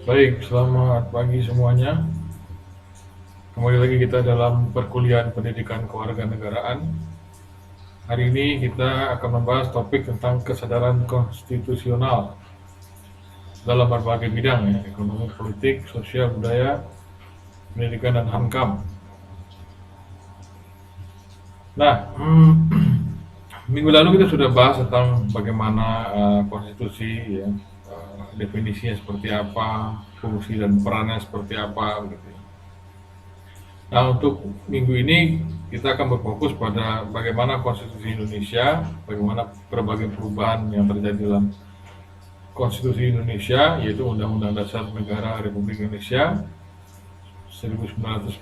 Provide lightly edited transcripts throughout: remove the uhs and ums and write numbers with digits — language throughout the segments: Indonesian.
Baik, selamat pagi semuanya. Kembali lagi kita dalam perkuliahan pendidikan kewarganegaraan. Hari ini kita akan membahas topik tentang kesadaran konstitusional dalam berbagai bidang ya, ekonomi, politik, sosial, budaya, pendidikan, dan HAMKAM. Nah, minggu lalu kita sudah bahas tentang bagaimana konstitusi, ya, definisinya seperti apa, fungsi dan perannya seperti apa, gitu. Nah, untuk minggu ini kita akan berfokus pada bagaimana konstitusi Indonesia, bagaimana berbagai perubahan yang terjadi dalam konstitusi Indonesia, yaitu Undang-Undang Dasar Negara Republik Indonesia 1945.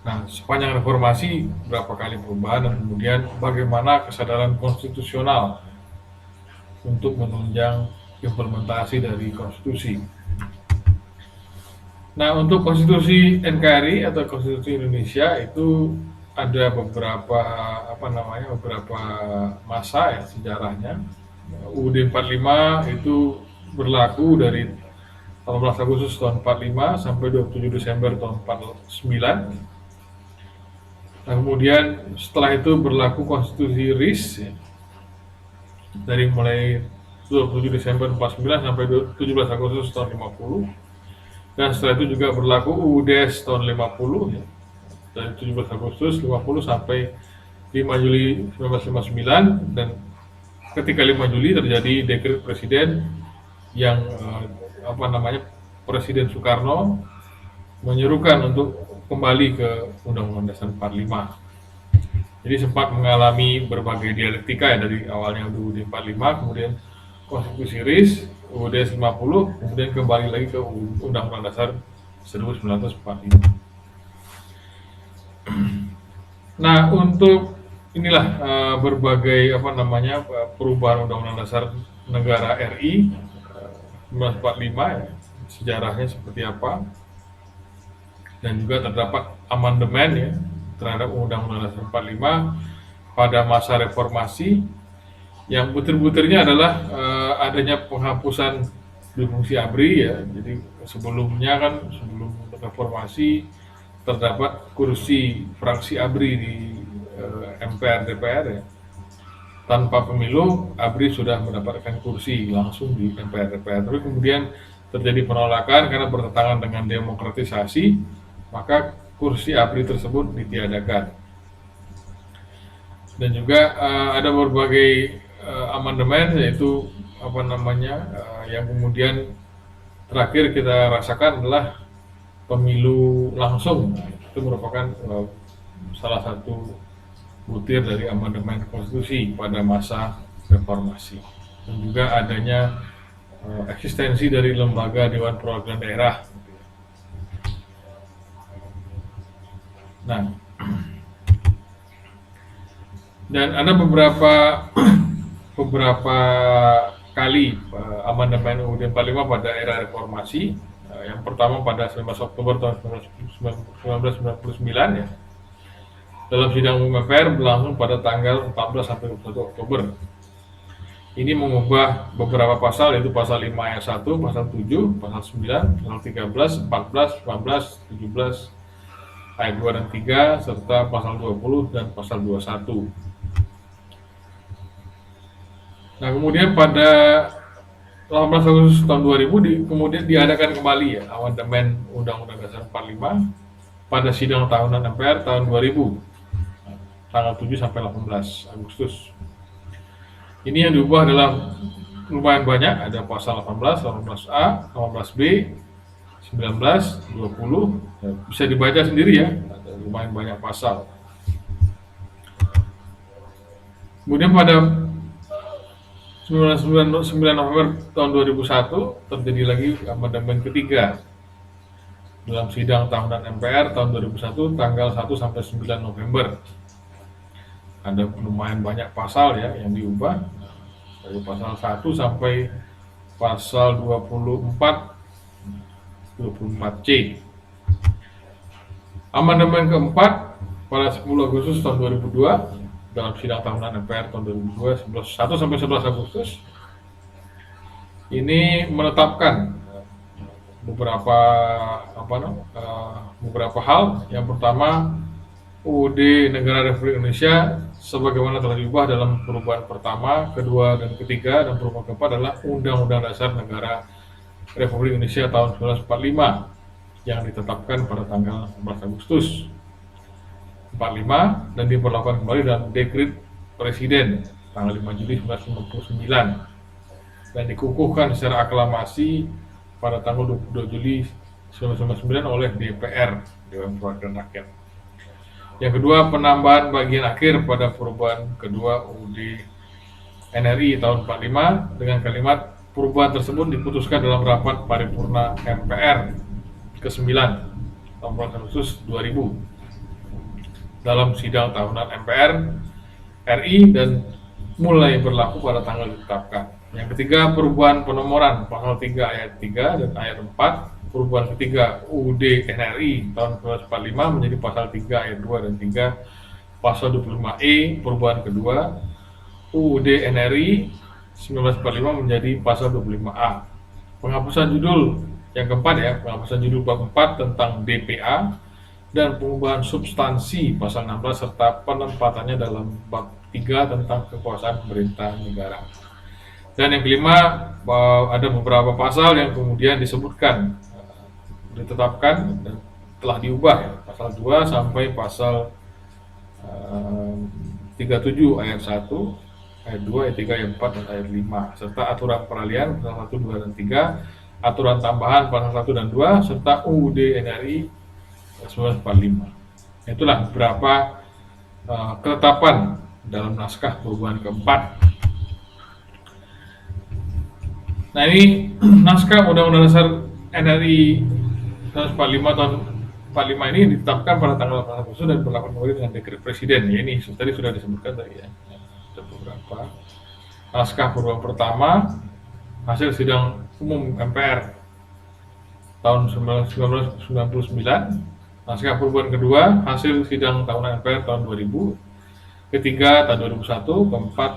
Nah, sepanjang reformasi berapa kali perubahan dan kemudian bagaimana kesadaran konstitusional untuk menunjang implementasi dari konstitusi. Nah, untuk konstitusi NKRI atau konstitusi Indonesia itu ada beberapa beberapa masa ya sejarahnya. UUD 45 itu berlaku dari 18 Agustus tahun 45 sampai 27 Desember tahun 49. Nah, kemudian setelah itu berlaku konstitusi RIS ya, dari mulai 27 Desember 49 sampai 17 Agustus tahun 50. Dan setelah itu juga berlaku UUDS tahun 50 ya, dari 17 Agustus 50 sampai 5 Juli 1959, dan ketika 5 Juli terjadi dekret presiden yang Presiden Soekarno menyerukan untuk kembali ke Undang-Undang Dasar 45. Jadi sempat mengalami berbagai dialektika ya, dari awalnya UUD 45, kemudian konstitusi RIS, UUD 50, kemudian kembali lagi ke Undang-Undang Dasar 1945. Nah, untuk inilah berbagai perubahan Undang-Undang Dasar Negara RI 1945 ya, sejarahnya seperti apa, dan juga terdapat amandemen ya terhadap Undang-Undang Dasar 45 pada masa reformasi, yang butir-butirnya adalah adanya penghapusan fungsi ABRI ya. Jadi sebelum reformasi terdapat kursi fraksi ABRI di MPR DPR ya. Tanpa pemilu, ABRI sudah mendapatkan kursi langsung di MPR DPR. Tapi kemudian terjadi penolakan karena bertentangan dengan demokratisasi, maka kursi ABRI tersebut ditiadakan. Dan juga ada berbagai amandemen, yaitu yang kemudian terakhir kita rasakan adalah pemilu langsung. Itu merupakan salah satu butir dari amandemen konstitusi pada masa reformasi. Dan juga adanya eksistensi dari lembaga Dewan Perwakilan Daerah. Nah, dan ada beberapa kali amandemen UUD 45 pada era reformasi. Yang pertama pada 19 Oktober tahun 1999 ya, dalam sidang umum MPR berlangsung pada tanggal 14 sampai 21 Oktober. Ini mengubah beberapa pasal, yaitu pasal 5 ayat 1, pasal 7, pasal 9, pasal 13, 14, 15, 17 ayat 2 dan 3, serta pasal 20 dan pasal 21. Nah, kemudian pada 18 Agustus tahun 2000 kemudian diadakan kembali ya amandemen Undang-Undang Dasar 45 pada sidang tahunan MPR tahun 2000, tanggal 7 sampai 18 Agustus. Ini yang diubah adalah lumayan banyak, ada pasal 18, 18A, 18B, 19, 20, ya, bisa dibaca sendiri ya, ada lumayan banyak pasal. Kemudian pada 9 November tahun 2001 terjadi lagi amandemen ketiga dalam sidang tahunan MPR tahun 2001 tanggal 1 sampai 9 November. Ada lumayan banyak pasal ya yang diubah, dari pasal 1 sampai pasal 24C. Amandemen keempat pada 10 Agustus tahun 2002 dalam sidang tahunan MPR tahun 2002 1 sampai 11 Agustus. ini menetapkan beberapa beberapa hal. Yang pertama, UUD Negara Republik Indonesia sebagaimana telah diubah dalam perubahan pertama, kedua, dan ketiga, dan perubahan keempat adalah Undang-Undang Dasar Negara Republik Indonesia tahun 1945 yang ditetapkan pada tanggal 14 Agustus 45 dan diberlakukan kembali dalam Dekret Presiden tanggal 5 Juli 1999 dan dikukuhkan secara aklamasi pada tanggal 22 Juli 1999 oleh DPR, Dewan Perwakilan Rakyat. Yang kedua, penambahan bagian akhir pada perubahan kedua UUD NRI tahun 45 dengan kalimat perubahan tersebut diputuskan dalam rapat paripurna MPR ke-9 tahun Agustus 2000 dalam sidang tahunan MPR RI dan mulai berlaku pada tanggal ditetapkan. Yang ketiga, perubahan penomoran pasal 3 ayat 3 dan ayat 4. Perubahan ketiga UUD NRI tahun 1945 menjadi pasal 3 ayat 2 dan 3 pasal 25E. Perubahan kedua UUD NRI 1945 menjadi pasal 25A. Penghapusan judul yang keempat ya, penghapusan judul bab 4 tentang DPA dan pengubahan substansi pasal 16 serta penempatannya dalam bab 3 tentang kekuasaan pemerintah negara. Dan yang kelima, ada beberapa pasal yang kemudian disebutkan ditetapkan dan telah diubah ya, pasal 2 sampai pasal 37 ayat 1, ayat 2, ayat 3, ayat 4, dan ayat 5 serta aturan peralihan pasal 1, 2, dan 3, aturan tambahan pasal 1 dan 2 serta UUD NRI 1945. Itulah beberapa ketetapan dalam naskah perubahan keempat. Nah, ini naskah Undang-Undang Dasar NRI 1945 tahun 45 ini ditetapkan pada tanggal 8 Agustus dan berlaku kembali dengan Dekret Presiden. Ya, ini tadi sudah disebutkan tadi ya. Ada beberapa naskah perubahan pertama hasil sidang umum MPR tahun 1999, naskah perubahan kedua hasil sidang tahunan MPR tahun 2000, ketiga tahun 2001, keempat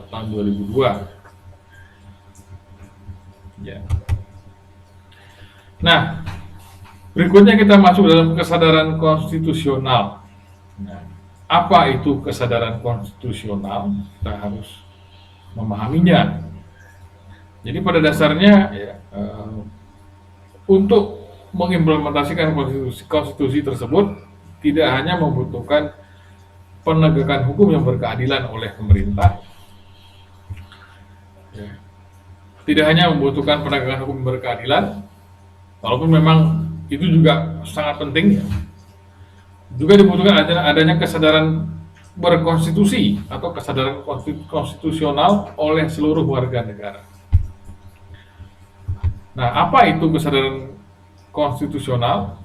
tahun 2002. Ya. Nah, berikutnya kita masuk dalam kesadaran konstitusional. Nah, apa itu kesadaran konstitusional? Kita harus memahaminya. Jadi pada dasarnya ya, untuk mengimplementasikan konstitusi tersebut tidak hanya membutuhkan penegakan hukum yang berkeadilan oleh pemerintah, ya, tidak hanya membutuhkan penegakan hukum yang berkeadilan, walaupun memang itu juga sangat penting, ya, juga dibutuhkan adanya kesadaran berkonstitusi atau kesadaran konstitusional oleh seluruh warga negara. Nah, apa itu kesadaran konstitusional?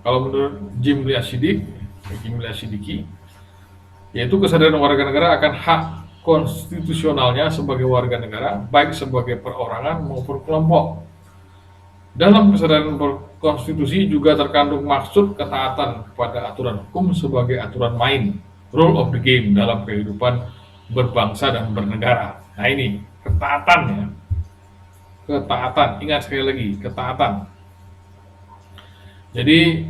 Kalau menurut Jim Lee Asidiki, yaitu kesadaran warga negara akan hak konstitusionalnya sebagai warga negara, baik sebagai perorangan maupun kelompok. Dalam kesadaran berkonstitusi juga terkandung maksud ketaatan kepada aturan hukum sebagai aturan main, rule of the game dalam kehidupan berbangsa dan bernegara. Nah, ini ketaatannya. Ketaatan, ingat sekali lagi, ketaatan. Jadi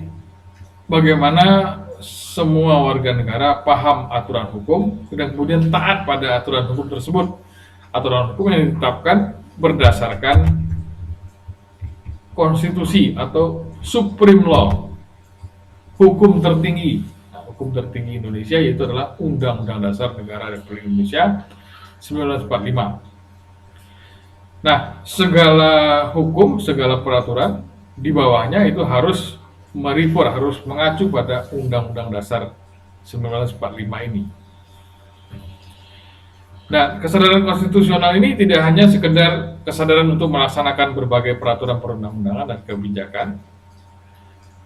bagaimana semua warga negara paham aturan hukum dan kemudian taat pada aturan hukum tersebut. Aturan hukum yang ditetapkan berdasarkan konstitusi atau supreme law, hukum tertinggi. Nah, hukum tertinggi Indonesia yaitu adalah Undang-Undang Dasar Negara Republik Indonesia 1945. Nah, segala hukum, segala peraturan di bawahnya itu harus harus mengacu pada Undang-Undang Dasar 1945 ini. Nah, kesadaran konstitusional ini tidak hanya sekedar kesadaran untuk melaksanakan berbagai peraturan perundang-undangan dan kebijakan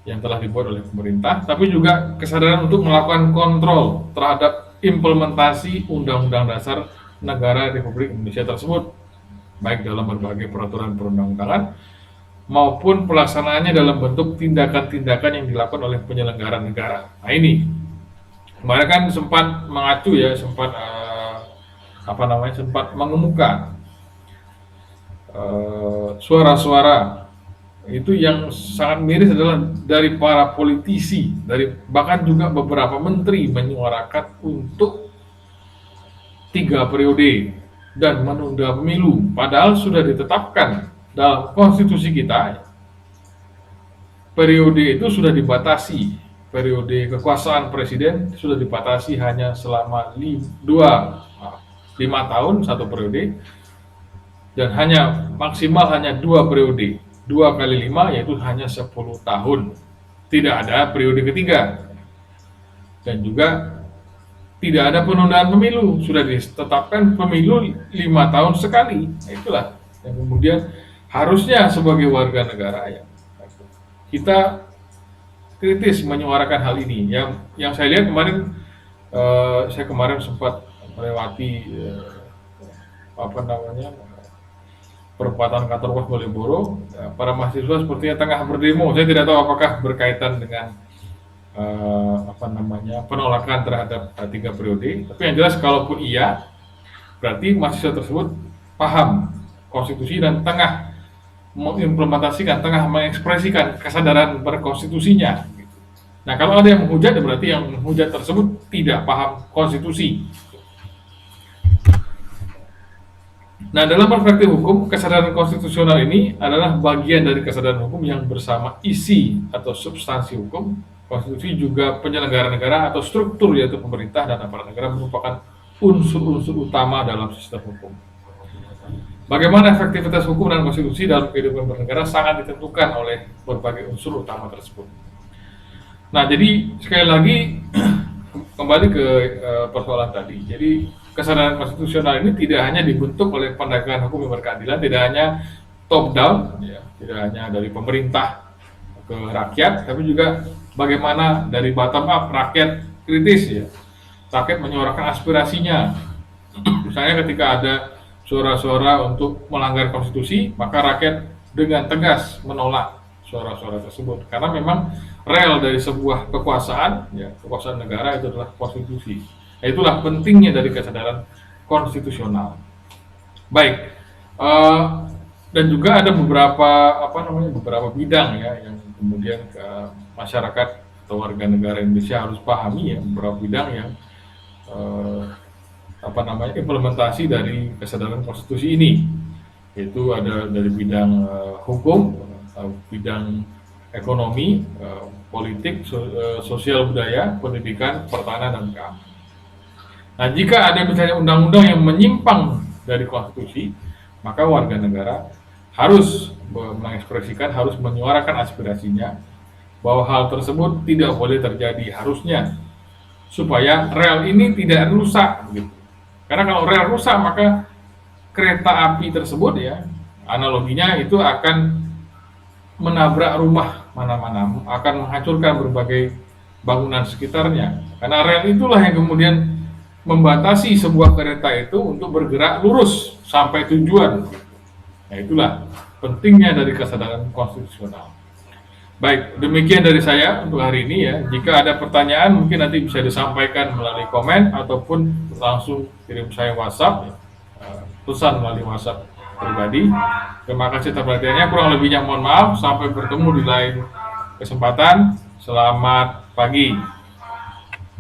yang telah dibuat oleh pemerintah, tapi juga kesadaran untuk melakukan kontrol terhadap implementasi Undang-Undang Dasar Negara Republik Indonesia tersebut, baik dalam berbagai peraturan perundang-undangan maupun pelaksanaannya dalam bentuk tindakan-tindakan yang dilakukan oleh penyelenggara negara. Nah, ini kemarin kan sempat mengacu ya, sempat mengemuka suara-suara itu yang sangat miris adalah dari para politisi, dari bahkan juga beberapa menteri menyuarakan untuk 3 periode dan menunda pemilu, padahal sudah ditetapkan dalam konstitusi kita periode itu sudah dibatasi. Periode kekuasaan presiden sudah dibatasi hanya selama 5 tahun satu periode, dan maksimal hanya 2 periode. 2 kali 5 yaitu hanya 10 tahun. Tidak ada periode ketiga. Dan juga tidak ada penundaan pemilu. Sudah ditetapkan pemilu 5 tahun sekali. Nah, itulah yang kemudian harusnya sebagai warga negara ya, kita kritis menyuarakan hal ini. Yang saya lihat kemarin, saya kemarin sempat melewati perempatan kantor pos Malioboro, para mahasiswa sepertinya tengah berdemo. Saya tidak tahu apakah berkaitan dengan penolakan terhadap 3 periode. Tapi yang jelas kalaupun iya, berarti mahasiswa tersebut paham konstitusi dan tengah mengimplementasikan, tengah mengekspresikan kesadaran berkonstitusinya. Nah, kalau ada yang menghujat, berarti yang menghujat tersebut tidak paham konstitusi. Nah, dalam perspektif hukum, kesadaran konstitusional ini adalah bagian dari kesadaran hukum yang bersama isi atau substansi hukum. Konstitusi juga penyelenggara negara atau struktur, yaitu pemerintah dan aparat negara, merupakan unsur-unsur utama dalam sistem hukum. Bagaimana efektivitas hukum dan konstitusi dalam kehidupan bernegara sangat ditentukan oleh berbagai unsur utama tersebut. Nah, jadi sekali lagi kembali ke persoalan tadi. Jadi kesadaran konstitusional ini tidak hanya dibentuk oleh penegakan hukum yang berkeadilan, tidak hanya top down, ya, tidak hanya dari pemerintah ke rakyat, tapi juga bagaimana dari bottom up rakyat kritis, ya, rakyat menyuarakan aspirasinya. Misalnya ketika ada suara-suara untuk melanggar konstitusi, maka rakyat dengan tegas menolak suara-suara tersebut, karena memang rel dari sebuah kekuasaan, ya, kekuasaan negara itu adalah konstitusi. Itulah pentingnya dari kesadaran konstitusional. Baik, dan juga ada beberapa bidang ya yang kemudian masyarakat atau warga negara Indonesia harus pahami, ya, beberapa bidang yang implementasi dari kesadaran konstitusi ini, yaitu ada dari bidang hukum, bidang ekonomi, politik, sosial budaya, pendidikan, pertahanan, dan keamanan. Nah, jika ada misalnya undang-undang yang menyimpang dari konstitusi, maka warga negara harus mengekspresikan, harus menyuarakan aspirasinya bahwa hal tersebut tidak boleh terjadi harusnya, supaya rel ini tidak rusak, gitu. Karena kalau rel rusak, maka kereta api tersebut, ya, analoginya itu akan menabrak rumah mana-mana, akan menghancurkan berbagai bangunan sekitarnya. Karena rel itulah yang kemudian membatasi sebuah kereta itu untuk bergerak lurus sampai tujuan. Nah, itulah pentingnya dari kesadaran konstitusional. Baik, demikian dari saya untuk hari ini, ya. Jika ada pertanyaan mungkin nanti bisa disampaikan melalui komen ataupun langsung kirim saya WhatsApp, ya, pesan melalui WhatsApp pribadi. Terima kasih atas perhatiannya, kurang lebihnya mohon maaf. Sampai bertemu di lain kesempatan. Selamat pagi.